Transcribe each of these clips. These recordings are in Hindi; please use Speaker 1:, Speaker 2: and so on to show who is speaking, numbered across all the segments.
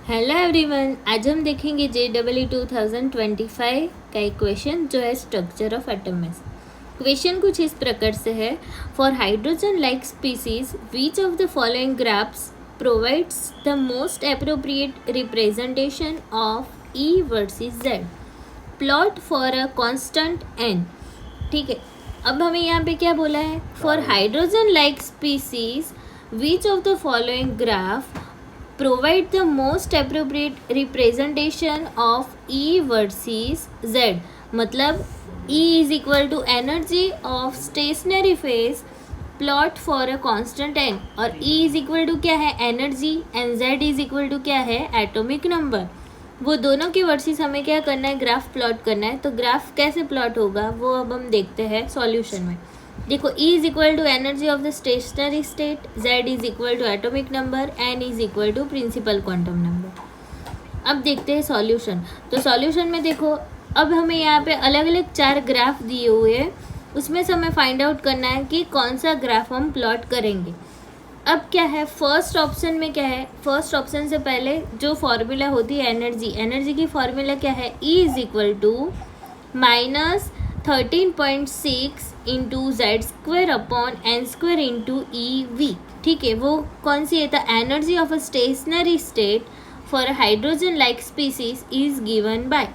Speaker 1: हेलो एवरीवन, आज हम देखेंगे JEE 2025 का एक क्वेश्चन जो है स्ट्रक्चर ऑफ एटम्स। क्वेश्चन कुछ इस प्रकार से है, for hydrogen like species which of the following graphs provides the most appropriate representation of E versus Z, plot for a constant n। ठीक है, अब हमें यहाँ पे क्या बोला है, for hydrogen like species which of the following graph provide the most appropriate representation of E versus Z। मतलब E is equal to energy of stationary phase plot for a constant n, और E is equal to क्या है, energy, and Z is equal to क्या है, atomic number। वो दोनों की वर्सेस हमें क्या करना है, ग्राफ प्लॉट करना है। तो ग्राफ कैसे प्लॉट होगा वो अब हम देखते हैं सॉल्यूशन में। देखो, E is equal to energy of the stationary state, Z is equal to atomic number, N is equal to principal quantum number. अब देखते हैं सॉल्यूशन। तो सॉल्यूशन में देखो, अब हमें यहाँ पे अलग अलग 4 ग्राफ दिए हुए हैं, उसमें से हमें फाइंड आउट करना है कि कौन सा ग्राफ हम प्लॉट करेंगे। अब क्या है, फर्स्ट ऑप्शन में क्या है, फर्स्ट ऑप्शन से पहले जो फॉर्मूला होती है एनर्जी की फॉर्मूला क्या है, E is equal to minus 13.6 into Z² upon N² into EV। ठीक है, वो कौन सी है, तो energy of a stationary state for a hydrogen like species is given by.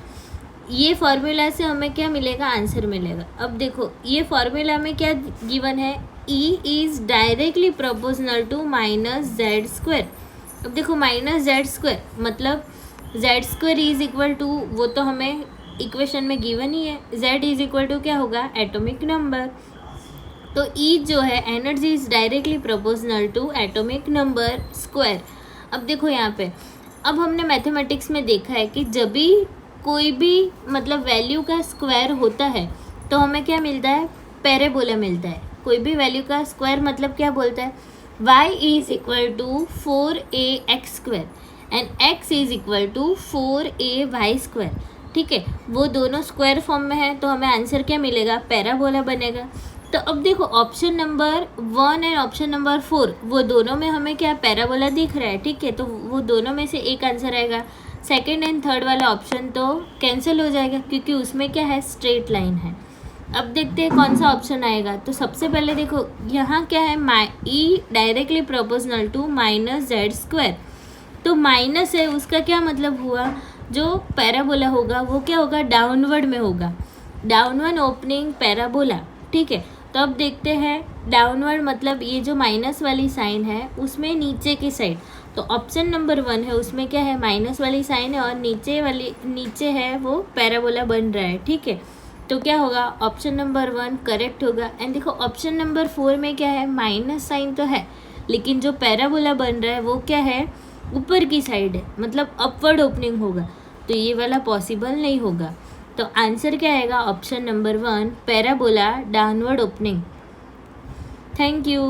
Speaker 1: ये फॉर्मूला से हमें क्या मिलेगा, आंसर मिलेगा। अब देखो, ये फॉर्मूला में क्या गिवन है, E is directly proportional to -Z²। अब देखो, -Z² मतलब Z² इज इक्वल टू, वो तो हमें इक्वेशन में गिवन ही है, Z इज इक्वल टू क्या होगा, एटॉमिक नंबर। तो E जो है, energy is directly proportional to atomic number square. अब देखो यहाँ पे, अब हमने मैथमेटिक्स में देखा है कि जब भी कोई भी मतलब वैल्यू का स्क्वायर होता है तो हमें क्या मिलता है, पैराबोला मिलता है। कोई भी वैल्यू का स्क्वायर मतलब क्या बोलता है, y is equal to 4ax² and x is equal to 4ay²। ठीक है, वो दोनों स्क्वायर फॉर्म में है तो हमें आंसर क्या मिलेगा, पैराबोला बनेगा। तो अब देखो, option number 1 and option number 4 वो दोनों में हमें क्या पैराबोला दिख रहा है। ठीक है, तो वो दोनों में से एक आंसर आएगा। सेकंड एंड थर्ड वाला ऑप्शन तो कैंसिल हो जाएगा क्योंकि उसमें क्या है, स्ट्रेट लाइन है। अब देखते हैं कौन सा ऑप्शन आएगा। तो सबसे पहले देखो, यहाँ क्या है, E directly proportional to -Z²। तो माइनस है, उसका क्या मतलब हुआ, जो पैराबोला होगा वो क्या होगा, डाउनवर्ड में होगा, डाउनवर्ड ओपनिंग पैराबोला। ठीक है, तो अब देखते हैं, डाउनवर्ड मतलब ये जो माइनस वाली साइन है उसमें नीचे की साइड। तो ऑप्शन नंबर 1 है, उसमें क्या है, माइनस वाली साइन है और नीचे है वो पैराबोला बन रहा है। ठीक है, तो क्या होगा, ऑप्शन नंबर 1 करेक्ट होगा। एंड देखो, ऑप्शन नंबर 4 में क्या है, माइनस साइन तो है लेकिन जो पैराबोला बन रहा है वो क्या है, ऊपर की साइड है, मतलब अपवर्ड ओपनिंग होगा, तो ये वाला पॉसिबल नहीं होगा। तो आंसर क्या आएगा, option number 1 parabola downward opening. Thank you.